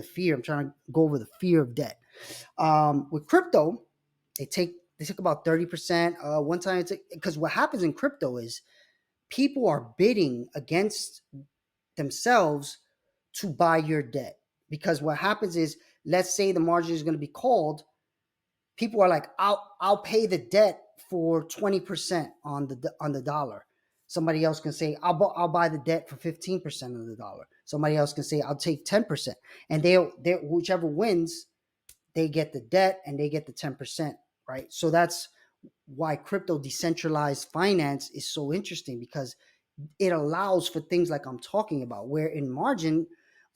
the fear. I'm trying to go over the fear of debt. With crypto, they took about 30%. One time, because what happens in crypto is people are bidding against themselves to buy your debt. Because what happens is, let's say the margin is going to be called, people are like, I'll pay the debt for 20% on the dollar. Somebody else can say, I'll buy the debt for 15% of the dollar. Somebody else can say, I'll take 10%. And they whichever wins, they get the debt and they get the 10%, right? So that's why crypto decentralized finance is so interesting, because it allows for things like I'm talking about, where in margin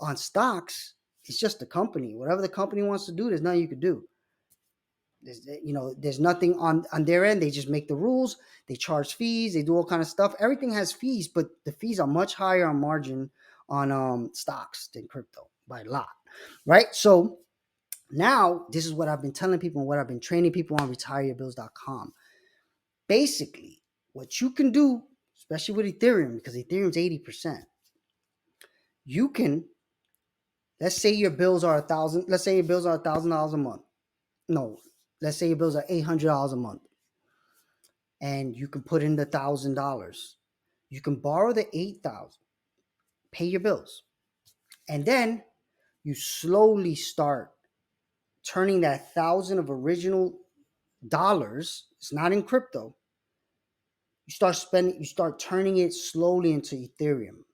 on stocks, it's just the company. Whatever the company wants to do, there's nothing you could do. There's nothing on their end. They just make the rules. They charge fees. They do all kind of stuff. Everything has fees, but the fees are much higher on margin on stocks than crypto by a lot, right? So now this is what I've been telling people and what I've been training people on retireyourbills.com. Basically, what you can do, especially with Ethereum, because Ethereum's 80%, you can, let's say your bills are $1,000 a month. No, let's say your bills are $800 a month, and you can put in the $1,000. You can borrow the 8,000, pay your bills, and then you slowly start turning that 1,000 of original dollars. It's not in crypto. You start turning it slowly into Ethereum.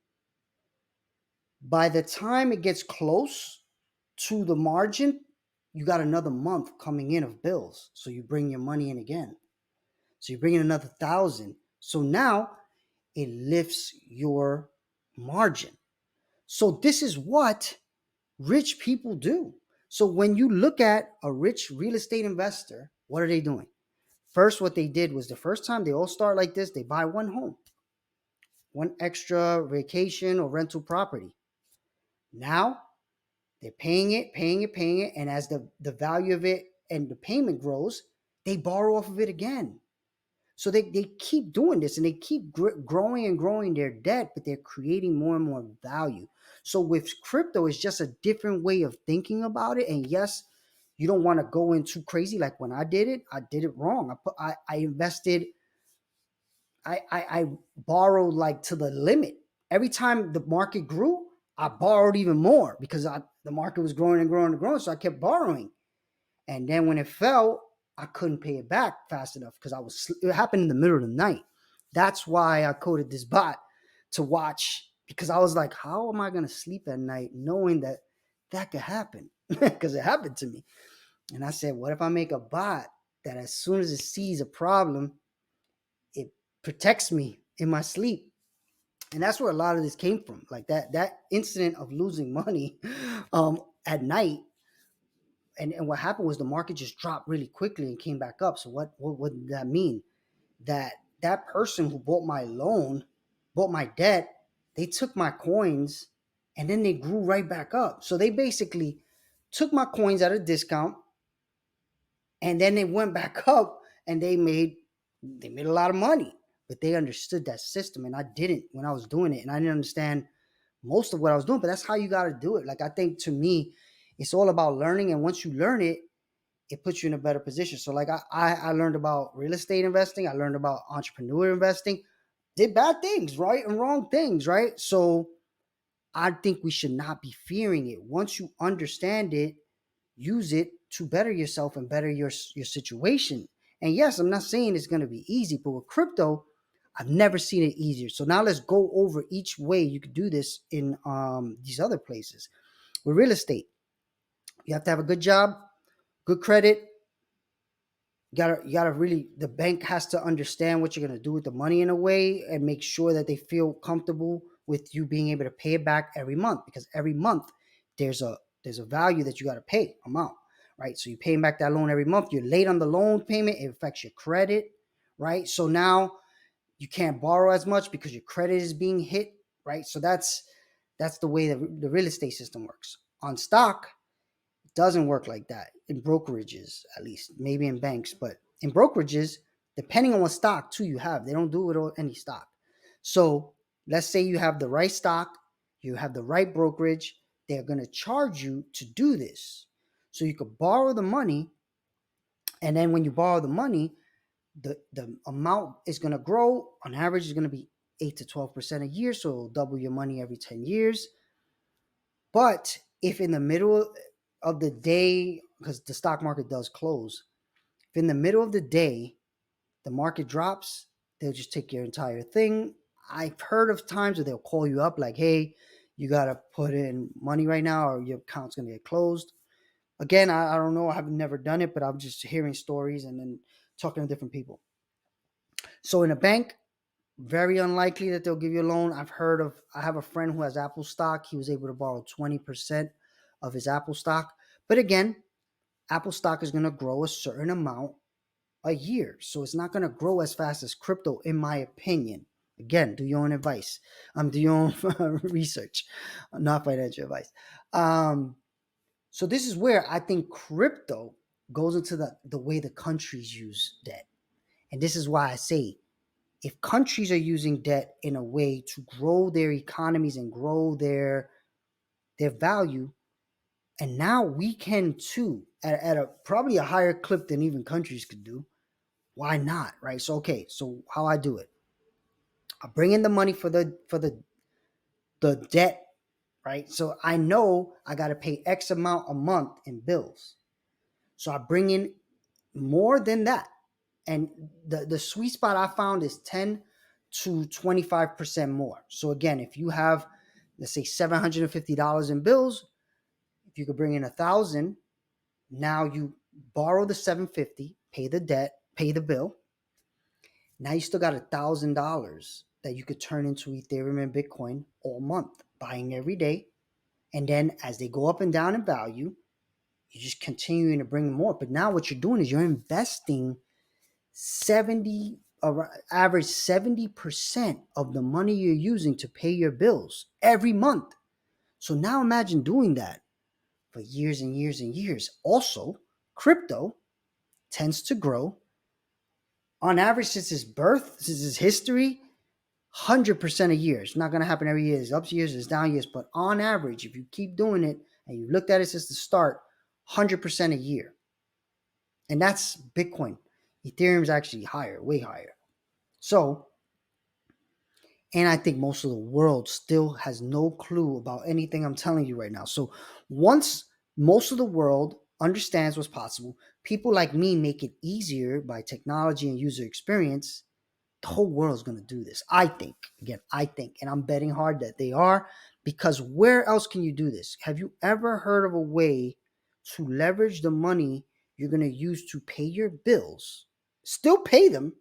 By the time it gets close to the margin, you got another month coming in of bills. So you bring your money in again. So you bring in another 1,000. So now it lifts your margin. So this is what rich people do. So when you look at a rich real estate investor, what are they doing? First, what they did was, the first time they all start like this, they buy one home, one extra vacation or rental property. Now they're paying it, and as the value of it and the payment grows, they borrow off of it again. So they keep doing this, and they keep growing and growing their debt, but they're creating more and more value. So with crypto, it's just a different way of thinking about it. And yes, you don't want to go in too crazy. Like when I did it wrong. I invested, I borrowed like to the limit. Every time the market grew, I borrowed even more, because the market was growing and growing and growing. So I kept borrowing. And then when it fell, I couldn't pay it back fast enough, because it happened in the middle of the night. That's why I coded this bot to watch, because I was like, how am I going to sleep at night knowing that could happen? Because it happened to me. And I said, what if I make a bot that as soon as it sees a problem, it protects me in my sleep? And that's where a lot of this came from. Like that incident of losing money at night. And what happened was the market just dropped really quickly and came back up. So what did that mean? That person who bought my debt, they took my coins and then they grew right back up. So they basically took my coins at a discount, and then they went back up, and they made a lot of money. But they understood that system, and I didn't when I was doing it, and I didn't understand most of what I was doing. But that's how you got to do it. Like, I think, to me, it's all about learning, and once you learn it, it puts you in a better position. So like I learned about real estate investing. I learned about entrepreneur investing, did bad things, right? And wrong things, right? So I think we should not be fearing it. Once you understand it, use it to better yourself and better your situation. And yes, I'm not saying it's going to be easy, but with crypto, I've never seen it easier. So now let's go over each way you could do this in these other places. With real estate, you have to have a good job, good credit. You gotta really, the bank has to understand what you're gonna do with the money in a way, and make sure that they feel comfortable with you being able to pay it back every month, because every month there's a value that you got to pay amount, right? So you're paying back that loan every month. You're late on the loan payment, it affects your credit, right? So now you can't borrow as much because your credit is being hit, right? So that's the way the real estate system works. On stock, doesn't work like that in brokerages, at least maybe in banks, but in brokerages, depending on what stock too you have, they don't do it on any stock. So let's say you have the right stock, you have the right brokerage, they're going to charge you to do this. So you could borrow the money, and then when you borrow the money, the amount is going to grow. On average, is going to be 8 to 12% a year, so it'll double your money every 10 years. But if in the middle of the day, because the stock market does close, if in the middle of the day the market drops, they'll just take your entire thing. I've heard of times where they'll call you up like, hey, you got to put in money right now or your account's going to get closed. Again, I don't know. I've never done it, but I'm just hearing stories and then talking to different people. So in a bank, very unlikely that they'll give you a loan. I have a friend who has Apple stock. He was able to borrow 20% of his Apple stock. But again, Apple stock is going to grow a certain amount a year. So it's not going to grow as fast as crypto, in my opinion. Again, do your own advice. Do your own research, not financial advice. So this is where I think crypto goes into the way the countries use debt. And this is why I say, if countries are using debt in a way to grow their economies and grow their value, and now we can too, at a probably a higher clip than even countries could do, why not, right? So okay, so how I do it, I bring in the money for the debt, right? So I know I got to pay X amount a month in bills, so I bring in more than that. And the sweet spot I found is 10 to 25% more. So again, if you have, let's say, $750 in bills, if you could bring in 1,000, now you borrow the 750, pay the debt, pay the bill. Now you still got $1,000 that you could turn into Ethereum and Bitcoin all month, buying every day. And then as they go up and down in value, you're just continuing to bring more. But now what you're doing is you're investing 70, average 70% of the money you're using to pay your bills every month. So now imagine doing that for years and years and years. Also, crypto tends to grow on average since its birth, since its history, 100% a year. It's not going to happen every year. There's up years, there's down years. But on average, if you keep doing it and you looked at it since the start, 100% a year. And that's Bitcoin. Ethereum is actually higher, way higher. So, and I think most of the world still has no clue about anything I'm telling you right now. So once most of the world understands what's possible, people like me make it easier by technology and user experience, the whole world is going to do this. I think, and I'm betting hard that they are, because where else can you do this? Have you ever heard of a way to leverage the money you're going to use to pay your bills, still pay them,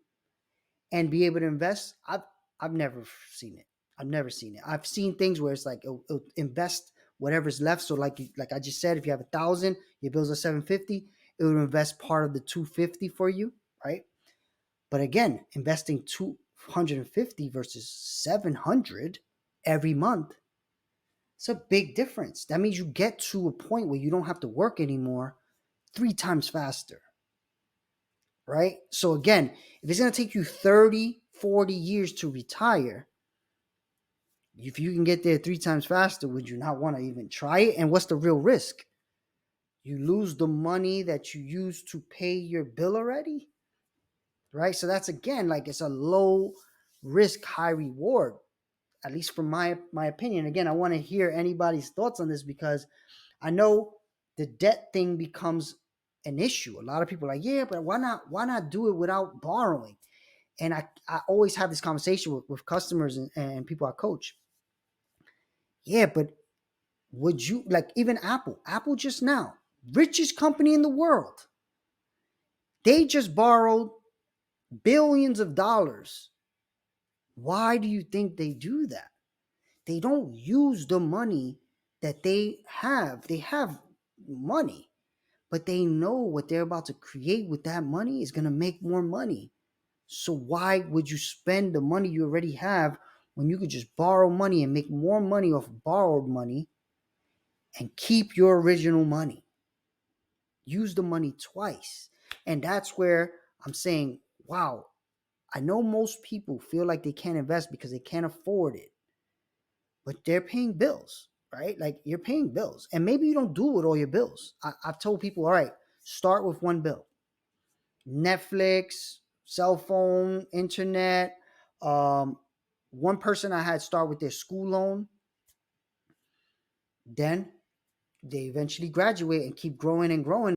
and be able to invest? I've never seen it. I've never seen it. I've seen things where it's like it'll invest whatever's left. So like I just said, if you have 1,000, your bills are 750, it will invest part of the 250 for you, right? But again, investing 250 versus 700 every month, it's a big difference. That means you get to a point where you don't have to work anymore 3 times faster, right? So again, if it's going to take you 30, 40 years to retire, if you can get there 3 times faster, would you not want to even try it? And what's the real risk? You lose the money that you used to pay your bill already, right? So that's, again, like, it's a low risk, high reward, at least from my opinion. Again, I want to hear anybody's thoughts on this, because I know the debt thing becomes an issue. A lot of people are like, yeah, but why not do it without borrowing? And I always have this conversation with customers and people I coach. Yeah, but would you, like, even Apple just now, richest company in the world, they just borrowed billions of dollars. Why do you think they do that? They don't use the money that they have. They have money, but they know what they're about to create with that money is going to make more money. So why would you spend the money you already have when you could just borrow money and make more money off borrowed money and keep your original money? Use the money twice. And that's where I'm saying, wow, I know most people feel like they can't invest because they can't afford it, but they're paying bills. right? Like you're paying bills, and maybe you don't do with all your bills. I've told people, all right, start with one bill: Netflix, cell phone, internet. Um, One person I had start with their school loan. Then they eventually graduate and keep growing and growing.